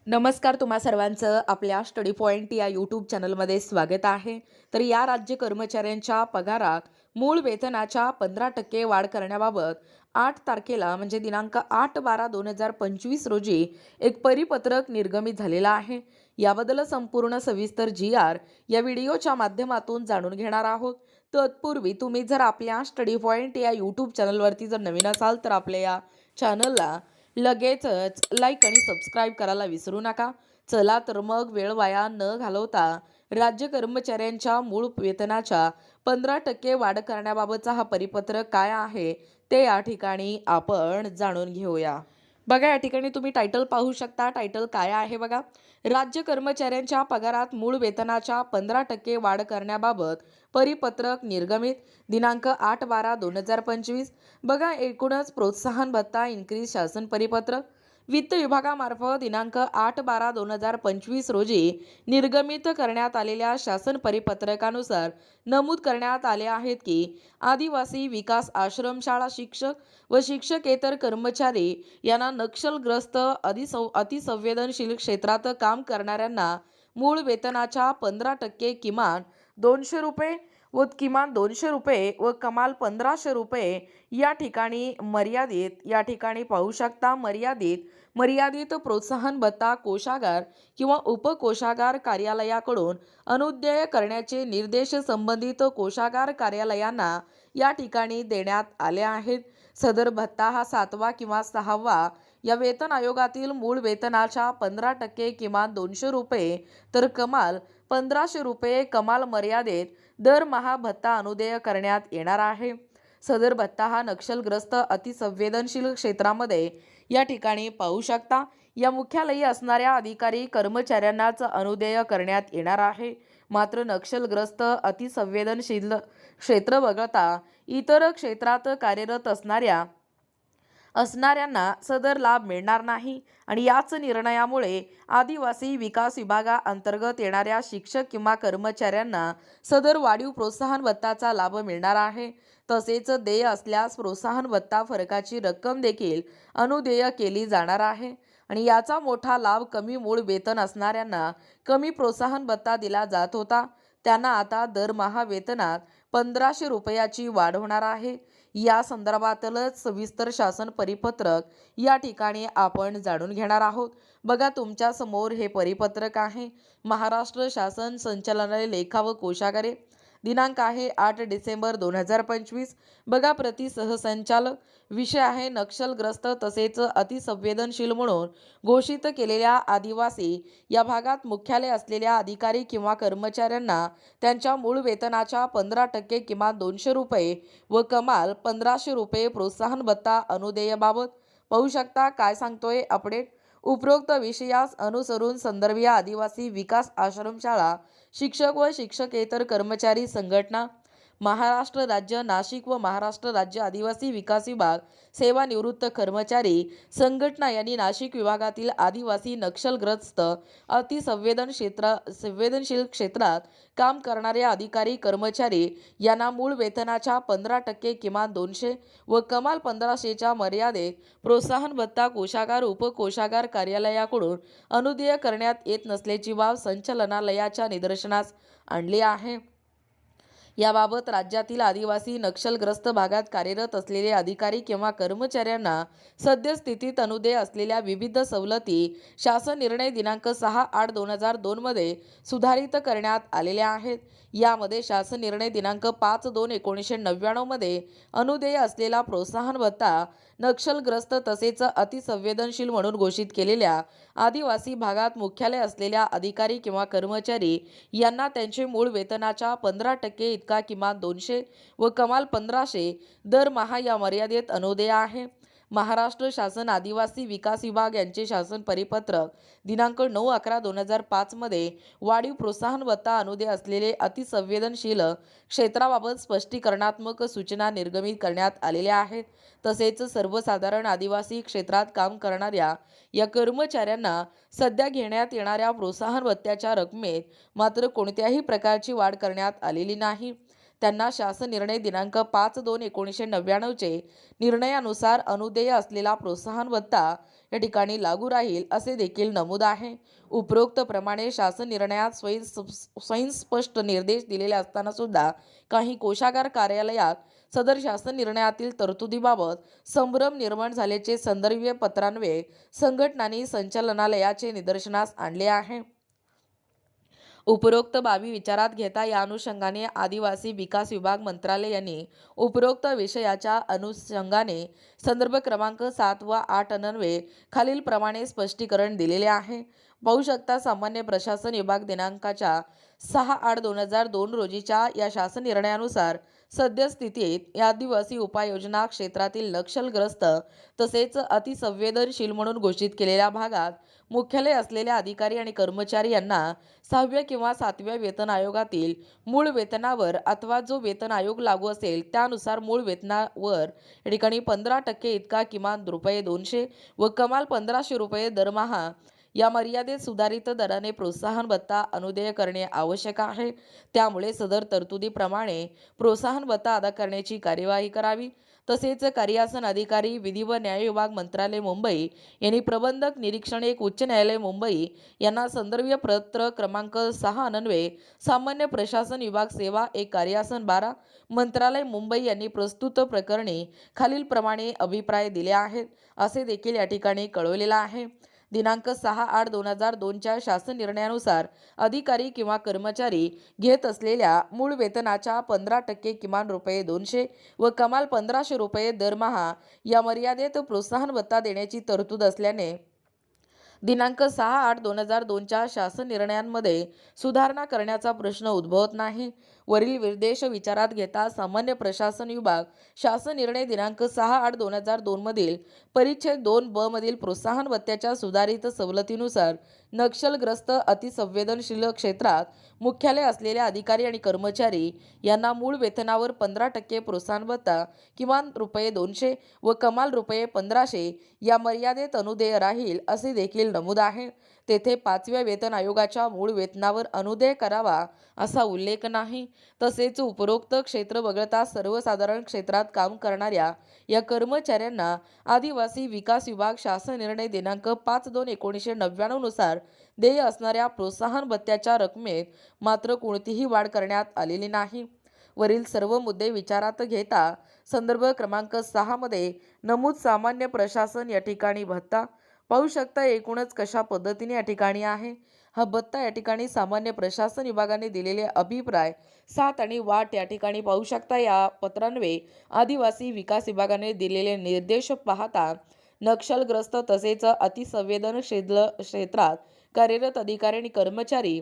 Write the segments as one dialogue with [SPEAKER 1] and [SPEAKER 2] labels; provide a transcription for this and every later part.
[SPEAKER 1] नमस्कार, तुम्हा सर्वांचं आपल्या स्टडी पॉइंट या यूट्यूब चॅनलमध्ये स्वागत आहे. तर या राज्य कर्मचाऱ्यांच्या पगारात मूळ वेतनाच्या 15% वाढ करण्याबाबत 8 तारखेला म्हणजे दिनांक 8/12/2025 रोजी एक परिपत्रक निर्गमित झालेलं आहे. याबद्दल संपूर्ण सविस्तर जी-आर या व्हिडिओच्या माध्यमातून जाणून घेणार आहोत. तत्पूर्वी तुम्ही जर आपल्या स्टडी पॉइंट या यूट्यूब चॅनलवरती जर नवीन असाल तर आपल्या या चॅनलला लगेचच लाईक आणि सबस्क्राईब करायला विसरू नका. चला तर मग वेळ वाया न घालवता राज्य कर्मचाऱ्यांच्या मूळ वेतनाच्या 15% वाढ करण्याबाबतचा हा परिपत्रक काय आहे ते या ठिकाणी आपण जाणून घेऊया. बघा, या ठिकाणी तुम्ही टायटल पाहू शकता. टायटल काय आहे बघा, राज्य कर्मचाऱ्यांच्या पगारात मूळ वेतनाच्या 15% वाढ करण्याबाबत परिपत्रक निर्गमित दिनांक 8/12/2025. बघा, एकूणच प्रोत्साहन भत्ता इन्क्रीज शासन परिपत्रक वित्त विभागामार्फत दिनांक 8/12/2025 रोजी निर्गमित करण्यात आलेल्या शासन परिपत्रकानुसार नमूद करण्यात आले आहेत की आदिवासी विकास आश्रमशाळा शिक्षक व शिक्षकेतर कर्मचारी यांना नक्षलग्रस्त अतिसंवेदनशील क्षेत्रात काम करणाऱ्यांना मूळ वेतनाच्या 15% किमान 200 रुपये व कमाल 1500 रुपये या ठिकाणी पाहू शकता मर्यादित प्रोत्साहन भत्ता कोषागार किंवा उपकोषागार कार्यालयाकडून अनुज्ञेय करण्याचे निर्देश संबंधित कोषागार कार्यालयांना या ठिकाणी देण्यात आले आहेत. सदर भत्ता हा 7वा किंवा 6वा या वेतन आयोगातील मूळ वेतनाच्या 15% किमान 200 रुपये तर कमाल 1500 रुपये कमाल मर्यादेत दरमहा भत्ता अनुदेय करण्यात येणार आहे. सदर भत्ता हा नक्षलग्रस्त अतिसंवेदनशील क्षेत्रामध्ये या ठिकाणी पाहू शकता या मुख्यालयी असणाऱ्या अधिकारी कर्मचाऱ्यांनाच अनुदेय करण्यात येणार आहे. मात्र नक्षलग्रस्त अतिसंवेदनशील क्षेत्र वगळता इतर क्षेत्रात कार्यरत असणाऱ्यांना सदर लाभ मिळणार नाही आणि याच निर्णयामुळे आदिवासी विकास विभागाअंतर्गत येणाऱ्या शिक्षक किंवा कर्मचाऱ्यांना सदर वाढीव प्रोत्साहन भत्ताचा लाभ मिळणार आहे. तसेच देय असल्यास प्रोत्साहन भत्ता फरकाची रक्कम देखील अनुदेय केली जाणार आहे आणि याचा मोठा लाभ कमी मूळ वेतन असणाऱ्यांना कमी प्रोत्साहन भत्ता दिला जात होता. त्यांना आता दरमहा वेतनात 1500 रुपयाची वाढ होणार आहे. या संदर्भातलंच सविस्तर शासन परिपत्रक या ठिकाणी आपण जाणून घेणार आहोत. बघा, तुमच्या समोर हे परिपत्रक आहे. महाराष्ट्र शासन संचालनालय लेखा व कोषागारे दिनांक आहे 8 डिसेंबर 2025. बघा, प्रति सहसंचालक विषय आहे नक्षलग्रस्त तसेच अतिसंवेदनशील म्हणून घोषित केलेल्या आदिवासी या भागात मुख्यालय असलेल्या अधिकारी किंवा कर्मचाऱ्यांना त्यांच्या मूळ वेतनाच्या 15% किमान 200 रुपये व कमाल 1500 रुपये प्रोत्साहन भत्ता अनुदेयबाबत पाहू शकता काय सांगतोय अपडेट. उपरोक्त विषयास अनुसरून संदर्भीय आदिवासी विकास आश्रमशाळा शिक्षक व शिक्षकेतर कर्मचारी संघटना महाराष्ट्र राज्य नाशिक व महाराष्ट्र राज्य आदिवासी विकास विभाग सेवानिवृत्त कर्मचारी संघटना यांनी नाशिक विभागातील आदिवासी नक्षलग्रस्त संवेदनशील क्षेत्रात काम करणारे अधिकारी कर्मचारी यांना मूळ वेतनाच्या 15% किमान 200 व कमाल 1500च्या मर्यादेत प्रोत्साहन भत्ता कोषागार उपकोषागार कार्यालयाकडून अनुदेय करण्यात येत नसल्याची बाब संचालनालयाच्या निदर्शनास आणली आहे. याबाबत राज्यातील आदिवासी नक्षलग्रस्त भागात कार्यरत असलेले अधिकारी किंवा कर्मचाऱ्यांना सद्यस्थितीत अनुदेय असलेल्या विविध सवलती शासन निर्णय दिनांक 6/8/2002 मध्ये सुधारित करण्यात आलेल्या आहेत. यामध्ये शासन निर्णय दिनांक 5/2/1999 मध्ये अनुदेय असलेला प्रोत्साहन भत्ता नक्षलग्रस्त तसेच अतिसंवेदनशील म्हणून घोषित केलेल्या आदिवासी भागात मुख्यालय असलेल्या अधिकारी किंवा कर्मचारी यांना त्यांचे मूळ वेतनाच्या 15% इतका किमान 200 व कमाल 1500 दरमहा या मर्यादेत अनुदेय आहे. महाराष्ट्र शासन आदिवासी विकास विभाग यांचे शासन परिपत्रक दिनांक 9/11/2005 मध्ये वाढीव प्रोत्साहन भत्ता अनुदेय असलेले अतिसंवेदनशील क्षेत्राबाबत स्पष्टीकरणात्मक सूचना निर्गमित करण्यात आलेल्या आहेत. तसेच सर्वसाधारण आदिवासी क्षेत्रात काम करणाऱ्या या कर्मचाऱ्यांना सध्या घेण्यात येणाऱ्या प्रोत्साहन भत्त्याच्या रकमेत मात्र कोणत्याही प्रकारची वाढ करण्यात आलेली नाही. त्यांना शासन निर्णय दिनांक 5/2/1999 निर्णयानुसार अनुदेय असलेला प्रोत्साहन भत्ता या ठिकाणी लागू राहील असे देखील नमूद आहे. उपरोक्त प्रमाणे शासन निर्णयात स्वयंस्पष्ट निर्देश दिलेले असताना सुद्धा काही कोषागार कार्यालयात सदर शासन निर्णयातील तरतुदीबाबत संभ्रम निर्माण झाल्याचे संदर्भीय पत्रान्वये संघटनांनी संचालनालयाचे निदर्शनास आणले आहे. उपरोक्त बाबी विचारात घेता या अनुषंगाने आदिवासी विकास विभाग मंत्रालय यांनी उपरोक्त विषयाच्या अनुषंगाने संदर्भ क्रमांक 7 व 8 अन्वये खालील प्रमाणे स्पष्टीकरण दिलेले आहे. पाहू शकता, सामान्य प्रशासन विभाग दिनांकाच्या 6/8/2002 रोजीच्या या शासन निर्णयानुसार सद्यस्थितीत आदिवासी उपाययोजना क्षेत्रातील नक्षलग्रस्त तसेच अतिसंवेदनशील म्हणून घोषित केलेल्या भागात मुख्यालय असलेल्या अधिकारी आणि कर्मचारी यांना 6व्या किंवा 7व्या वेतन आयोगातील मूळ वेतनावर अथवा जो वेतन आयोग लागू असेल त्यानुसार मूळ वेतनावर या ठिकाणी 15% इतका किमान ₹200 व कमाल ₹1500 दरमहा या मर्यादेत सुधारित दराने प्रोत्साहन भत्ता अनुदेय करणे आवश्यक आहे. त्यामुळे सदर तरतुदीप्रमाणे प्रोत्साहन भत्ता अदा करण्याची कार्यवाही करावी. तसेच कार्यासन अधिकारी विधी व न्याय विभाग मंत्रालय मुंबई यांनी प्रबंधक निरीक्षण 1 उच्च न्यायालय मुंबई यांना संदर्भीय पत्र क्रमांक 6 अन्वये सामान्य प्रशासन विभाग सेवा 1 कार्यासन 12 मंत्रालय मुंबई यांनी प्रस्तुत प्रकरणी खालील प्रमाणे अभिप्राय दिले आहेत असे देखील या ठिकाणी कळवलेलं आहे. दिनांक 6/8/2002च्या शासन निर्णयानुसार अधिकारी किंवा कर्मचारी घेत असलेल्या मूळ वेतनाच्या 15% किमान ₹200 व कमाल ₹1500 दरमहा या मर्यादेत प्रोत्साहन भत्ता देण्याची तरतूद असल्याने दिनांक 6/8/2002च्या शासन निर्णयांमध्ये सुधारणा करण्याचा प्रश्न उद्भवत नाही. वरील निर्देश विचारात घेता सामान्य प्रशासन विभाग शासन निर्णय दिनांक 6/8/2002 मधील परिच्छेद 2 मधील प्रोत्साहन भत्त्याच्या सुधारित सवलतीनुसार नक्षलग्रस्त अतिसंवेदनशील क्षेत्रात मुख्यालय असलेल्या अधिकारी आणि कर्मचारी यांना मूळ वेतनावर 15% प्रोत्साहन भत्ता किमान ₹200 व कमाल ₹1500 या मर्यादेत अनुदेय राहील असे देखील नमूद आहे. तेथे 5व्या वेतन आयोगाच्या मूळ वेतनावर अनुदेय करावा असा उल्लेख नाही. तसेच उपरोक्त क्षेत्र वगळता सर्वसाधारण क्षेत्रात काम करणाऱ्या या कर्मचाऱ्यांना आदिवासी विकास विभाग शासन निर्णय दिनांक 5/2/1999 नुसार देय असणाऱ्या प्रोत्साहन भत्त्याच्या रकमेत मात्र कोणतीही वाढ करण्यात आलेली नाही. वरील सर्व मुद्दे विचारात घेता संदर्भ क्रमांक 6 मध्ये नमूद सामान्य प्रशासन या ठिकाणी भत्ता पाहू शकता. एकूणच कशा पद्धतीने या ठिकाणी आहे हा भत्ता या ठिकाणी सामान्य प्रशासन विभागाने दिलेले अभिप्राय 7 आणि 8 या ठिकाणी पाहू शकता. या पत्रान्वये आदिवासी विकास विभागाने दिलेले निर्देश पाहता नक्षलग्रस्त तसेच अतिसंवेदनशील क्षेत्रात कार्यरत अधिकारी आणि कर्मचारी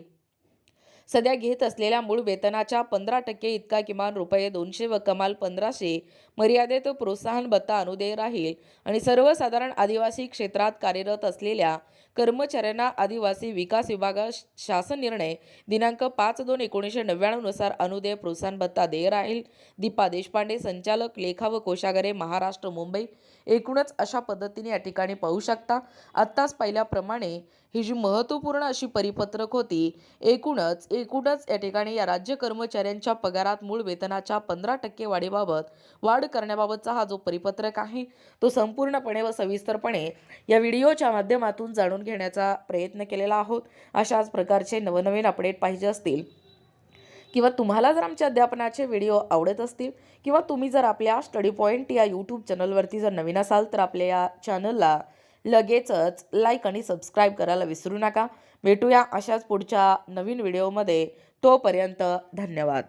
[SPEAKER 1] सध्या घेत असलेल्या मूळ वेतनाच्या 15% इतका किमान ₹200 व कमाल ₹1500 मर्यादेत प्रोत्साहन भत्ता अनुदेय राहील आणि सर्वसाधारण आदिवासी क्षेत्रात कार्यरत असलेल्या कर्मचाऱ्यांना आदिवासी विकास विभाग शासन निर्णय दिनांक 5/2/1999 नुसार अनुदेय प्रोत्साहन भत्ता देय राहील. दीपा देशपांडे, संचालक लेखा व कोषागारे, महाराष्ट्र, मुंबई. एकूणच अशा पद्धतीने या ठिकाणी पाहू शकता. आत्ताच पाहिल्याप्रमाणे ही जी महत्त्वपूर्ण अशी परिपत्रक होती, एकूणच या ठिकाणी या राज्य कर्मचाऱ्यांच्या पगारात मूळ वेतनाच्या 15% वाढीबाबत वाढ करण्याबाबतचा हा जो परिपत्रक आहे तो संपूर्णपणे व सविस्तरपणे या व्हिडिओच्या माध्यमातून जाणून घेण्याचा प्रयत्न केलेला आहोत. अशाच प्रकारचे नवनवीन अपडेट पाहिजे असतील किंवा तुम्हाला जर आमच्या अध्यापनाचे व्हिडिओ आवडत असतील किंवा तुम्ही जर आपल्या स्टडी पॉईंट या यूट्यूब चॅनलवरती जर नवीन असाल तर आपल्या या चॅनलला लगेचच लाईक आणि सबस्क्राईब करायला विसरू नका. भेटूया अशाच पुढच्या नवीन व्हिडिओमध्ये. तोपर्यंत धन्यवाद.